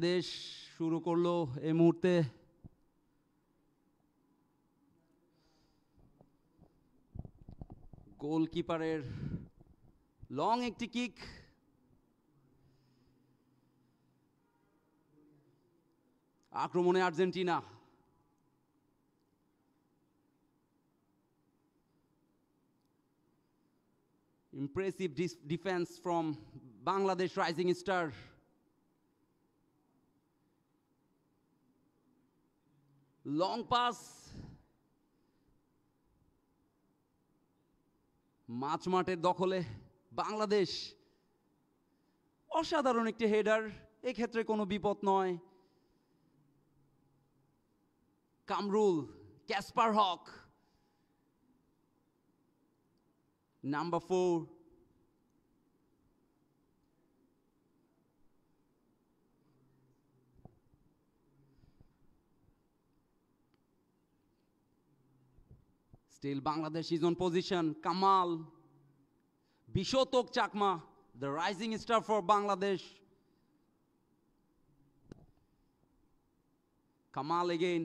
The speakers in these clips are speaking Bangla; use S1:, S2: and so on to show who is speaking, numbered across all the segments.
S1: দেশ শুরু করলো এই মুহূর্তে গোলকিপারের লং একটি কিক, আক্রমণে Argentina. Impressive defense from Bangladesh Rising Star. Long pass. মাঠের দখলে বাংলাদেশ। অসাধারণ একটি হেডার, এক্ষেত্রে কোনো বিপদ নয়। Kamrul, Kasper Haque, number 4। Still Bangladesh is on position. Kamal, Bishotok Chakma, the rising star for Bangladesh. Kamal again.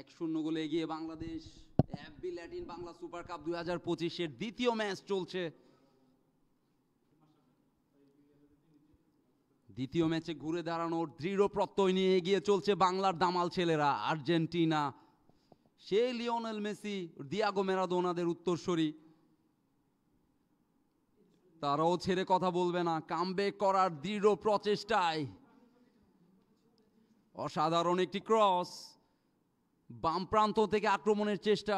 S1: এক শূন্য গোলে এগিয়ে Bangladesh. FB Latin Bangla super cup 2025-এর দ্বিতীয় ম্যাচ চলছে। দ্বিতীয় ম্যাচে ঘুরে দাঁড়ানোর দৃঢ় প্রত্যয় নিয়ে এগিয়ে চলছে বাংলার দামাল ছেলেরা আর্জেন্টিনা। সে লিওনেল মেসি, দিয়াগো ম্যারাডোনাদের উত্তরসূরি, তারাও ছেড়ে কথা বলবে না। কামব্যাক করার দৃঢ় প্রচেষ্টায় অসাধারণ একটি ক্রস, বাম প্রান্ত থেকে আক্রমণের চেষ্টা।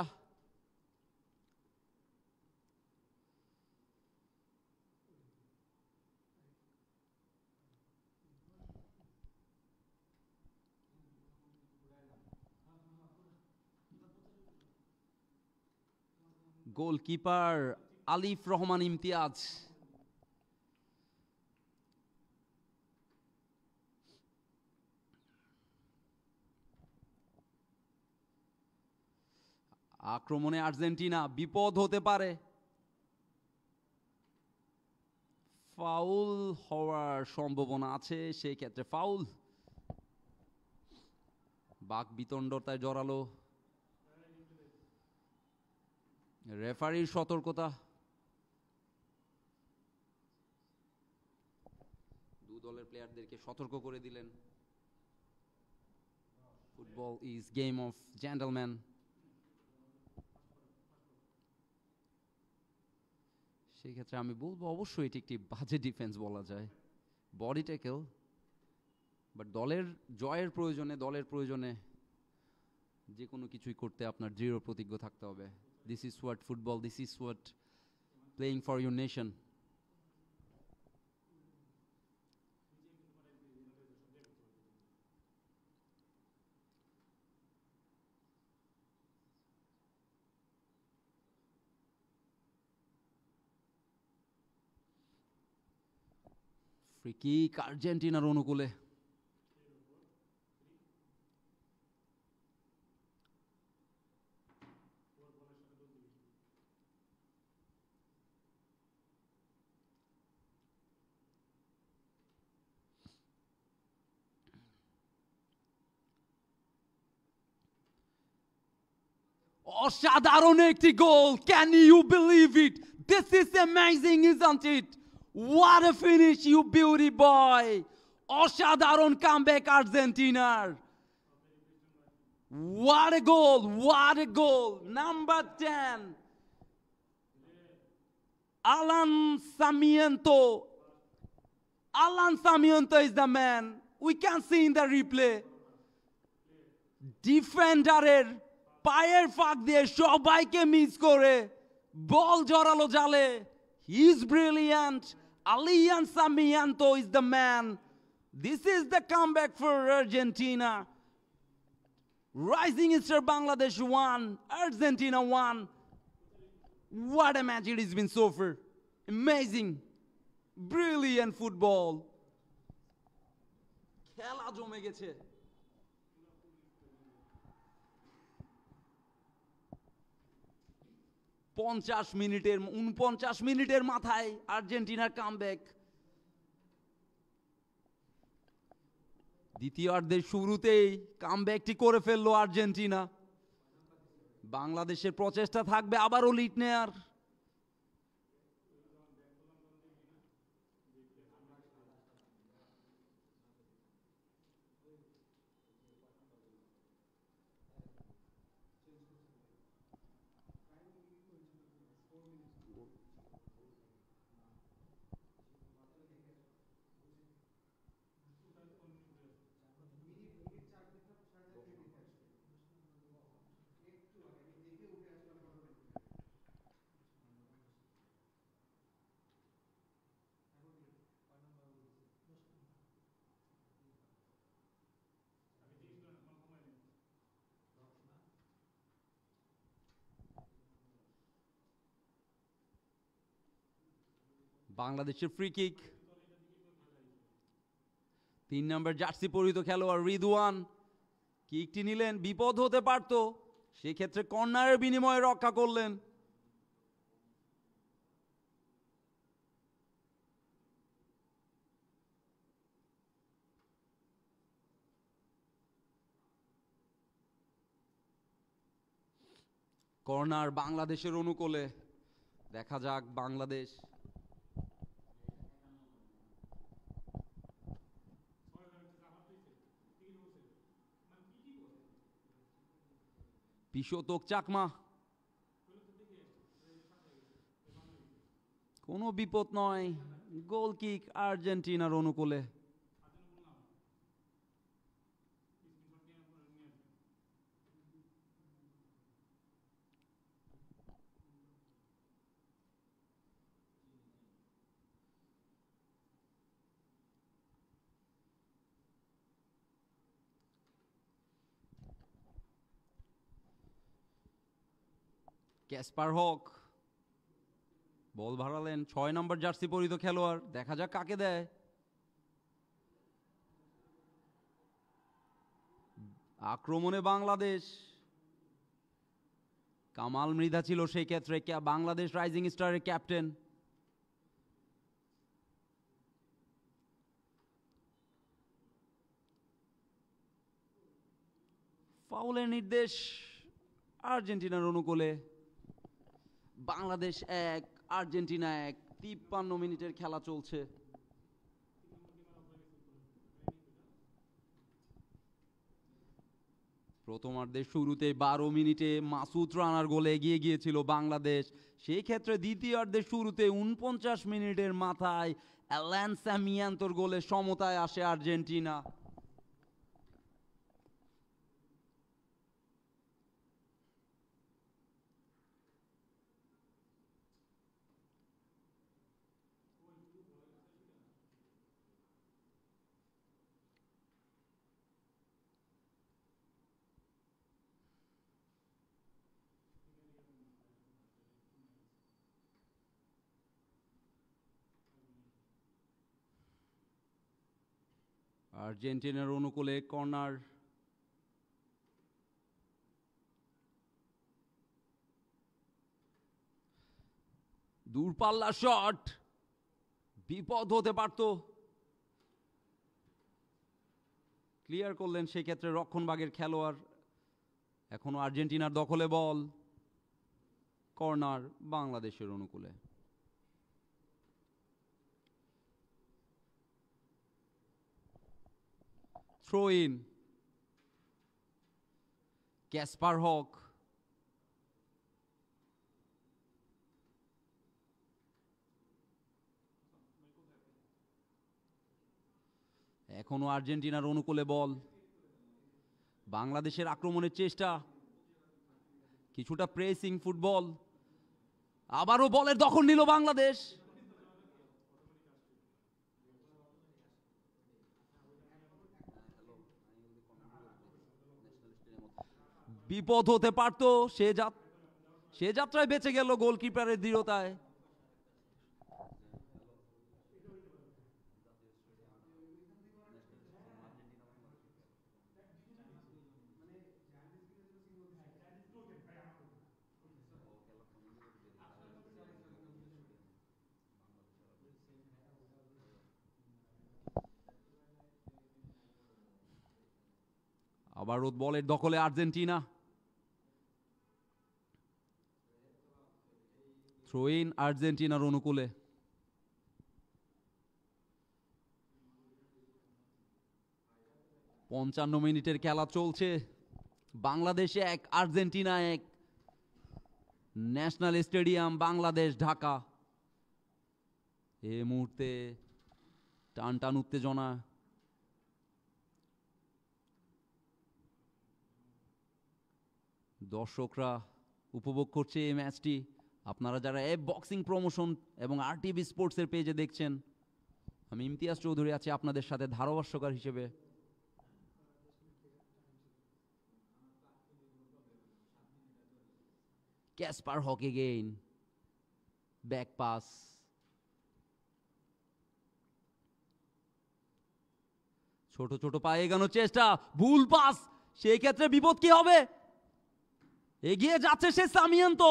S1: গোলকিপার আলিফ রহমান ইমতিয়াজ। আক্রমণে আর্জেন্টিনা, বিপদ হতে পারে। ফাউল হওয়ার সম্ভাবনা আছে, সেই ক্ষেত্রে ফাউল। বাক বিতণ্ডতায় জড়ালো, রেফারির সতর্কতা। দু দলের প্লেয়ারদেরকে সতর্ক করে দিলেন। Football is game of gentleman. সেই ক্ষেত্রে আমি বলবো অবশ্যই এটি একটি বাজে ডিফেন্স বলা যায়, বডি ট্যাকেল। বাট দলের জয়ের প্রয়োজনে, দলের প্রয়োজনে যে কোনো কিছুই করতে আপনার দৃঢ় প্রতিজ্ঞ থাকতে হবে। This is what football, this is what playing for your nation. Free kick আর্জেন্টিনার অনুকূলে। অসাধারণ একটি গোল, can you believe it? This is amazing, isn't it? What a finish, you beauty boy! অসাধারণ কামব্যাক আর্জেন্টিনার। What a goal, what a goal! Number 10, Alan Sarmiento. Alan Sarmiento is the man. We can see in the replay. ডিফেন্ডারের পায়ের ফাঁক দিয়ে সবাইকে মিস করে বল জড়ালো জালে। He is brilliant. Alian Sarmiento is the man. This is the comeback for Argentina. Rising Star Bangladesh 1, Argentina 1. What a match it has been so far. Amazing. Brilliant football. খেলা জমে গেছে। উনপঞ্চাশ মিনিটের মাথায় আর্জেন্টিনার কামব্যাক। দ্বিতীয়ার্ধের শুরুতেই কামব্যাকটি করে ফেললো আর্জেন্টিনা। বাংলাদেশের প্রচেষ্টা থাকবে আবারও লিড নেয়ার। বাংলাদেশের ফ্রি কিক। 3 নম্বর জার্সি পরিহিত খেলোয়াড় রিদওয়ান কিকটি নিলেন, বিপদ হতে পারত, সেক্ষেত্রে কর্নারের বিনিময়ে রক্ষা করলেন। কর্নার বাংলাদেশের অনুকূলে। দেখা যাক বাংলাদেশ পিশতক চাকমা, কোনো বিপদ নয়, গোল কিক আর্জেন্টিনার অনুকূলে। ক্যাসপার হক বল ভাড়ালেন, 6 নম্বর জার্সি পরিহিত খেলোয়াড়, দেখা যাক কাকে দেয়। আক্রমণে বাংলাদেশ, কামাল মৃধা ছিল সেই ক্ষেত্রে বাংলাদেশ রাইজিং স্টারের ক্যাপ্টেন। ফাউলের নির্দেশ আর্জেন্টিনার অনুকূলে। বাংলাদেশ 1 আর্জেন্টিনা 1, 53 মিনিটের খেলা চলছে। প্রথমার্ধের শুরুতে 12 মিনিটে মাসুদ রানার গোলে এগিয়ে গিয়েছিল বাংলাদেশ। সেই ক্ষেত্রে দ্বিতীয়ার্ধের শুরুতে 49 মিনিটের মাথায় অ্যালান সামিয়ান্তোর গোলে সমতায় আসে আর্জেন্টিনা। আর্জেন্টিনার অনুকূলে কর্নার। দূরপাল্লা শট, বিপদ হতে পারত। ক্লিয়ার করলেন সেক্ষেত্রে রক্ষণভাগের খেলোয়াড়। এখনো আর্জেন্টিনার দখলে বল। কর্নার বাংলাদেশের অনুকূলে। থ্রো ইন, ক্যাসপার হক। এখনো আর্জেন্টিনার অনুকূলে বল। বাংলাদেশের আক্রমণের চেষ্টা, কিছুটা প্রেসিং ফুটবল। আবারও বলের দখল নিল বাংলাদেশ। বিপদ হতে পারতো, সে যাত্রায় বেঁচে গেল গোলকিপারের দৃঢ়তায়। আবারও বলের দখলে আর্জেন্টিনা। থ্রো ইন আর্জেন্টিনার অনুকূলে। পঞ্চান্ন মিনিটের খেলা চলছে, বাংলাদেশে 1, Argentina 1। National stadium, Bangladesh, Dhaka. এই মুহূর্তে টান টান উত্তেজনা। দর্শকরা উপভোগ করছে এই ম্যাচটি। আপনারা যারা বক্সিং প্রমোশন এবং আরটিভি স্পোর্টসের পেজে দেখছেন, আমি ইমতিয়াজ চৌধুরী আছি আপনাদের সাথে ধারাভাষ্যকার হিসেবে। ক্যাসপার হক এগেইন, ব্যাক পাস। ছোট ছোট পায়ে এগানোর চেষ্টা, ভুল পাস, সেই ক্ষেত্রে বিপদ কি হবে? এগিয়ে যাচ্ছে সে সামিয়ান্ত।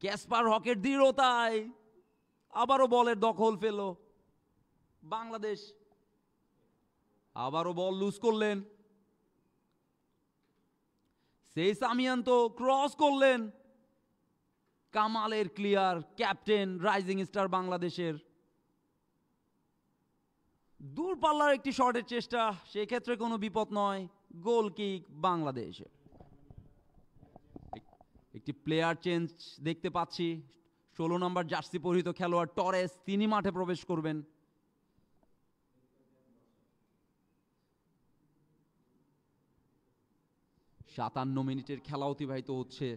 S1: ক্যাসপার হকের দৃঢ়তায় আবারও বলের দখল পেল বাংলাদেশ। আবারও বল লুজ করলেন, সেই সামিয়ান্ত ক্রস করলেন। কামালের ক্লিয়ার, ক্যাপ্টেন রাইজিং স্টার বাংলাদেশের। দূরপাল্লার একটি শটের চেষ্টা, সেক্ষেত্রে কোনো বিপদ নয়, গোল কিক বাংলাদেশে। একটি প্লেয়ার চেঞ্জ দেখতে পাচ্ছি। 16 নম্বর জার্সি পরিহিত খেলোয়াড় টরেস, তিনি মাঠে প্রবেশ করবেন। সাতান্ন মিনিটের খেলা অতিবাহিত হচ্ছে।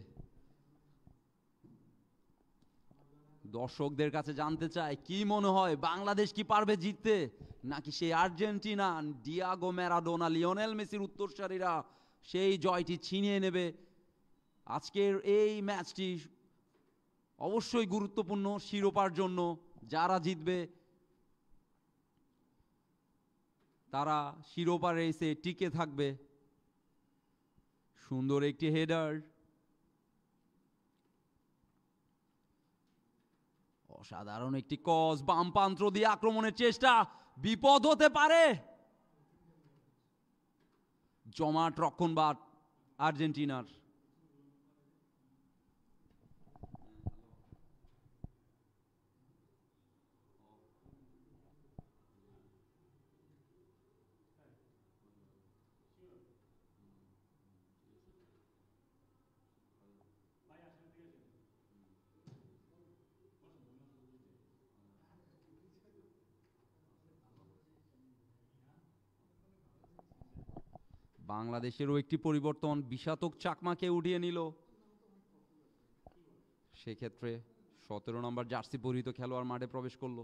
S1: দর্শকদের কাছে জানতে চাই, কি মনে হয় বাংলাদেশ কি পারবে জিততে, নাকি সেই আর্জেন্টিনা, ডিয়াগো ম্যারাডোনা, লিওনেল মেসির উত্তরসূরিরা সেই জয়টি ছিনিয়ে নেবে? আজকের এই ম্যাচটি অবশ্যই গুরুত্বপূর্ণ শিরোপার জন্য। যারা জিতবে তারা শিরোপা রেসে টিকে থাকবে। সুন্দর একটি হেডার, অসাধারণ একটি ক্রস, বাম প্রান্ত দিয়ে আক্রমণের চেষ্টা, বিপদ হতে পারে। জমাট রক্ষণভাগ আর্জেন্টিনার। বাংলাদেশেরও একটি পরিবর্তন, বিষাতক চাকমাকে উঠিয়ে নিল। সেক্ষেত্রে 17 নম্বর জার্সি পরিহিত খেলোয়াড় মাঠে প্রবেশ করলো।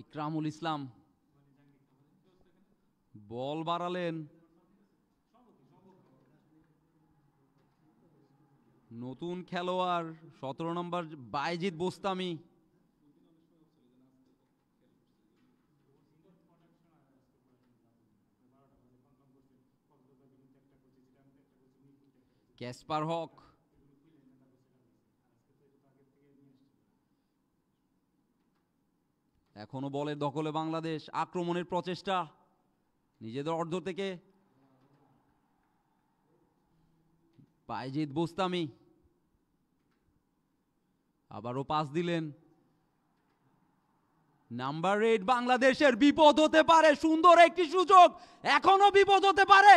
S1: ইকরামুল ইসলাম বল বাড়ালেন। নতুন খেলোয়াড় 17 নম্বর বাইজিদ বোস্তামি। ক্যাসপার হক, এখনো বলের দখলে বাংলাদেশ। আক্রমণের প্রচেষ্টা নিজেদের অর্ধ থেকে। বাইজিদ বোস্তামি আবারও পাস দিলেন। নাম্বার 8 বাংলাদেশের বিপদ হতে পারে, সুন্দর একটি সুযোগ, এখনো বিপদ হতে পারে।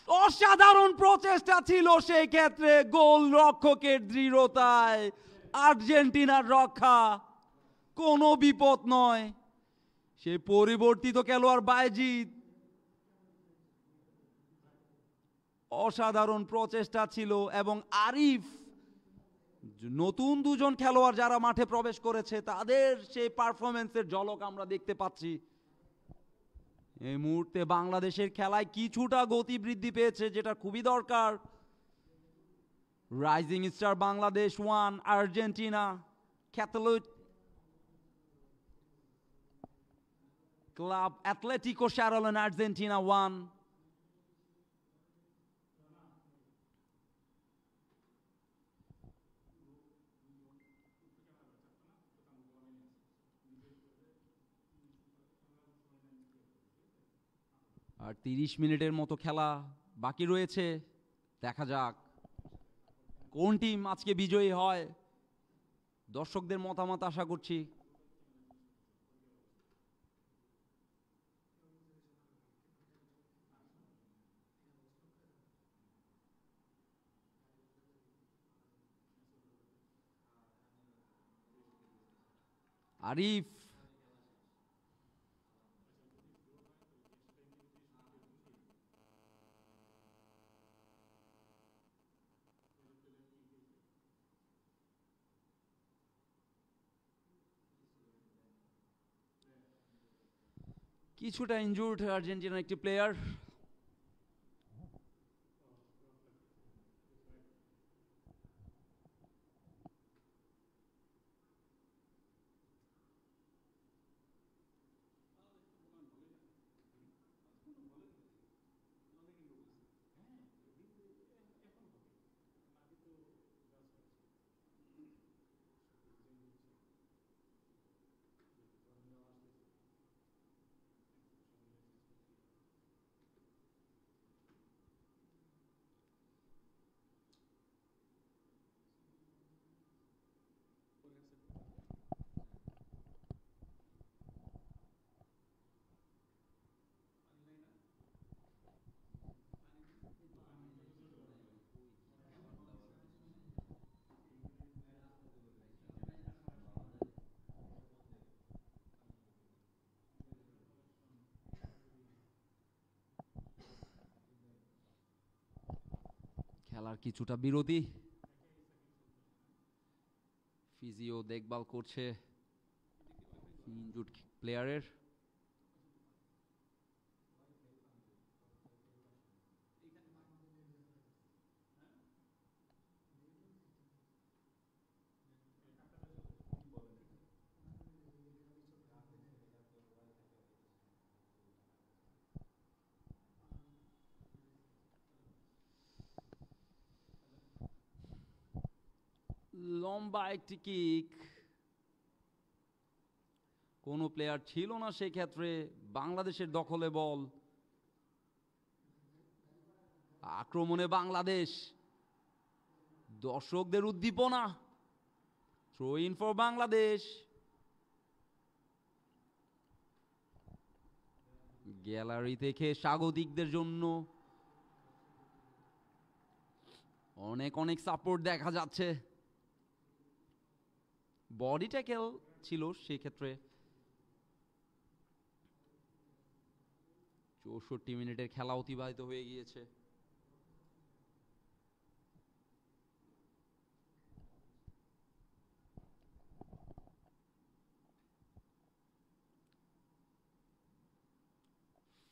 S1: অসাধারণ প্রচেষ্টা ছিল সেই ক্ষেত্রে, গোল রক্ষকের দৃঢ়তায় আর্জেন্টিনার রক্ষা, কোনো বিপদ নয়। সে পরিবর্তিত খেলোয়াড় বায়েজিদ, অসাধারণ প্রচেষ্টা ছিল। এবং আরিফ, নতুন দুজন খেলোয়াড় যারা মাঠে প্রবেশ করেছে তাদের সেই পারফরমেন্সের ঝলক আমরা দেখতে পাচ্ছি। এই মুহূর্তে বাংলাদেশের খেলায় কিছুটা গতি বৃদ্ধি পেয়েছে, যেটা খুবই দরকার। Rising star Bangladesh 1, Argentina catholic club Atletico শারলেন আর্জেন্টিনা 1। আর 30 মিনিটের মতো খেলা বাকি রয়েছে, দেখা যাক কোন টিম আজকে বিজয়ী হয়। দর্শকদের মতামত আশা করছি। আরিফ, কিছুটা ইনজুর্ড আর্জেন্টিনার একটি প্লেয়ার। খেলার কিছুটা বিরতি, ফিজিও দেখভাল করছে ইনজুর্ড প্লেয়ারের। লম্বা একটি কিক, কোনো প্লেয়ার ছিল না সেই ক্ষেত্রে। বাংলাদেশের দখলে বল, আক্রমণে বাংলাদেশ, দর্শকদের উদ্দীপনা। Throw in for Bangladesh. Gallery থেকে স্বাগতিকদের জন্য অনেক অনেক সাপোর্ট দেখা যাচ্ছে। বডি ট্যাকেল ছিল সেক্ষেত্রে। 64 মিনিটের খেলা অতিবাহিত হয়ে গিয়েছে।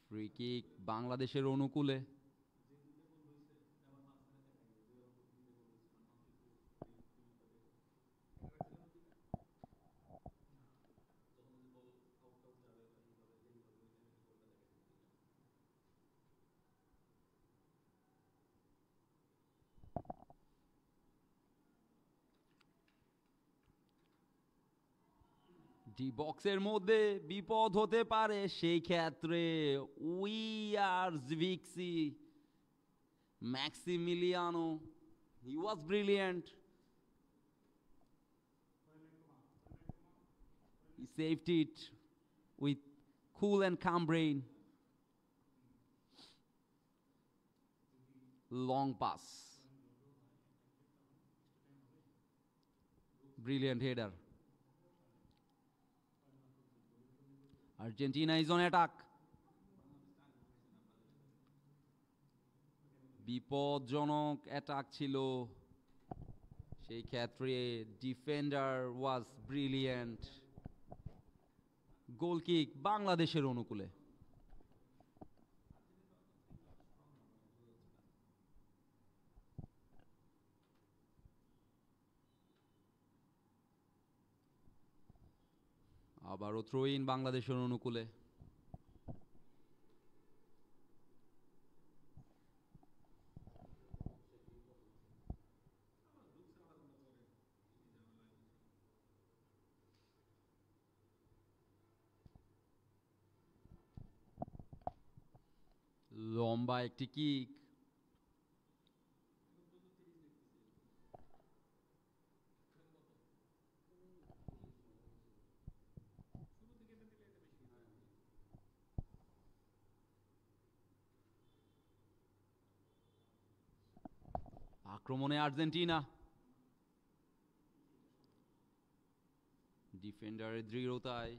S1: ফ্রি কিক বাংলাদেশের অনুকূলে। ডি বক্সের মধ্যে বিপদ হতে পারে সেই ক্ষেত্রে। উই আর জিভিক্সি, Maximiliano, he was brilliant. saved it with cool and calm brain. Long pass. Brilliant header. Argentina is on attack. বিপজ্জনক অ্যাটাক ছিল, সেই ক্ষেত্রে ডিফেন্ডার ওয়াজ ব্রিলিয়েন্ট। গোল কিক বাংলাদেশের অনুকূলে। আবারও থ্রো ইন বাংলাদেশের অনুকূলে। লম্বা একটি কিক। আক্রমণে আর্জেন্টিনা। ডিফেন্ডারের দৃঢ়তায়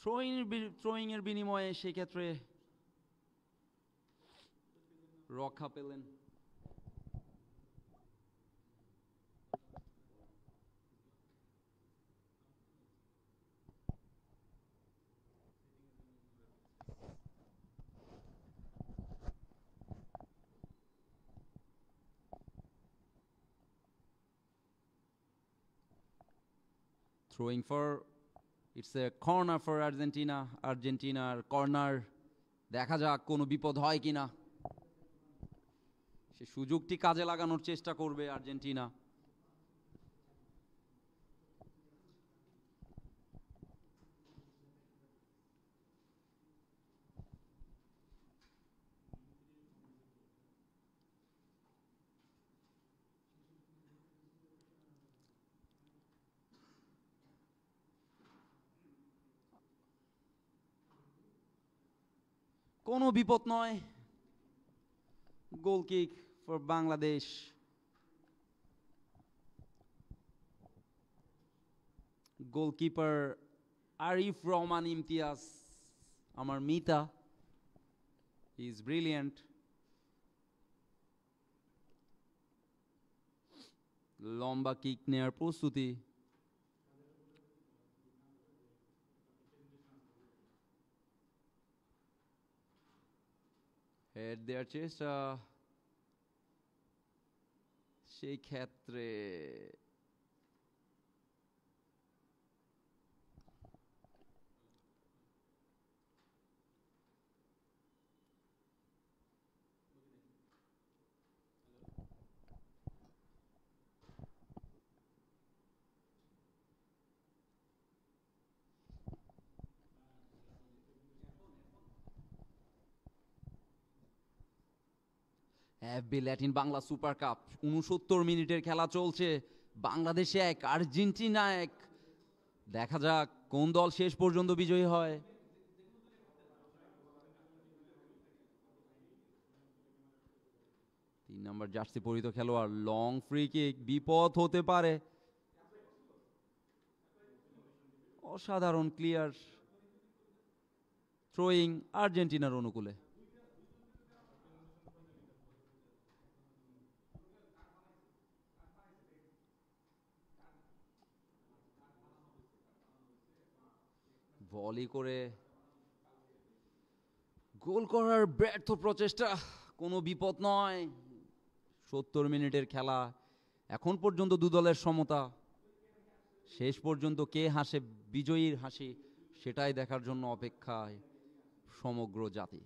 S1: থ্রোয়িং এর বিনিময়ে সেক্ষেত্রে রক্ষা পেলেন। Throwing for, it's a corner for Argentina. আর্জেন্টিনার কর্নার। দেখা যাক কোনো বিপদ হয় কিনা। সে সুযোগটি কাজে লাগানোর চেষ্টা করবে আর্জেন্টিনা। কোনো বিপদ নয়। Goal kick for Bangladesh. Goalkeeper Arif Rahman Imtiaz, আমার মিতা, হি ইজ ব্রিলিয়েন্ট। লম্বা কিক নেওয়ার প্রস্তুতি। হেড দেওয়ার চেষ্টা, সেই ক্ষেত্রে FB Latin Bangla super cup 69 মিনিটের খেলা চলছে। বাংলাদেশে 1, আর্জেন্টিনা 1। দেখা যাক কোন দল শেষ পর্যন্ত বিজয়ী হয়। তিন নম্বর জার্সি পরিহিত খেলোয়াড়, লং ফ্রি কিক, বিপদ হতে পারে। অসাধারণ ক্লিয়ার। থ্রোয়িং আর্জেন্টিনার অনুকূলে। ভলি করে গোল করার ব্যর্থ প্রচেষ্টা। কোনো বিপদ নয়। 70 মিনিটের খেলা, এখন পর্যন্ত দু দলের সমতা। শেষ পর্যন্ত কে হাসে বিজয়ীর হাসি, সেটাই দেখার জন্য অপেক্ষায় সমগ্র জাতি।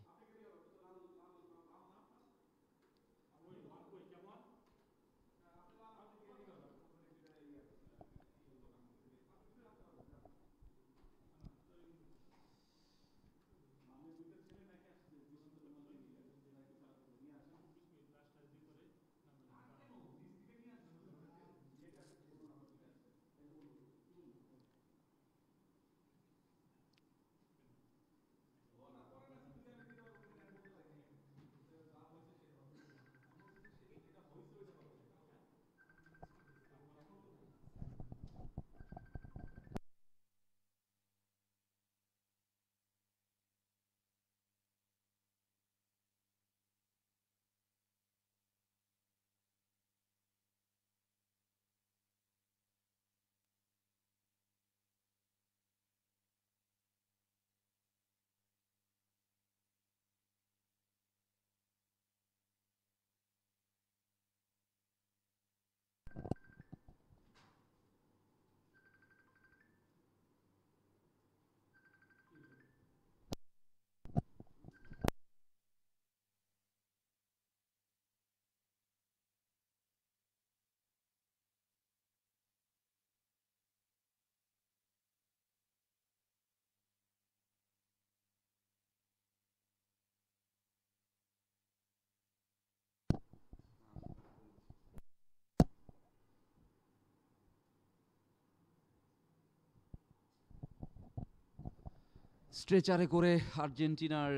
S1: স্ট্রেচারে করে আর্জেন্টিনার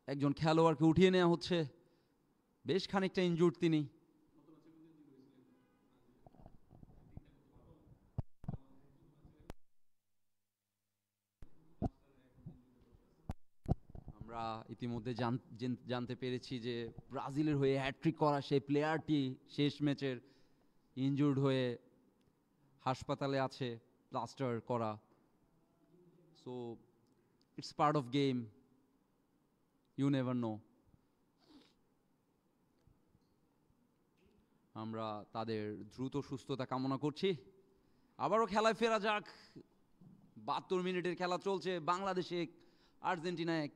S1: একজন খেলোয়াড়কে উঠিয়ে নেওয়া হচ্ছে, বেশ খানিকটা ইনজুর্ড তিনি। আমরা ইতিমধ্যে জানতে পেরেছি যে ব্রাজিলের হয়ে হ্যাট্রিক করা সেই প্লেয়ারটি শেষ ম্যাচের ইনজুর্ড হয়ে হাসপাতালে আছে, প্লাস্টার করা। So it's part of game, you never know. আমরা তাদের দ্রুত সুস্থতা কামনা করছি। আবারও খেলায় ফেরা যাক। 72 মিনিটের খেলা চলছে, বাংলাদেশে আর্জেন্টিনা 1।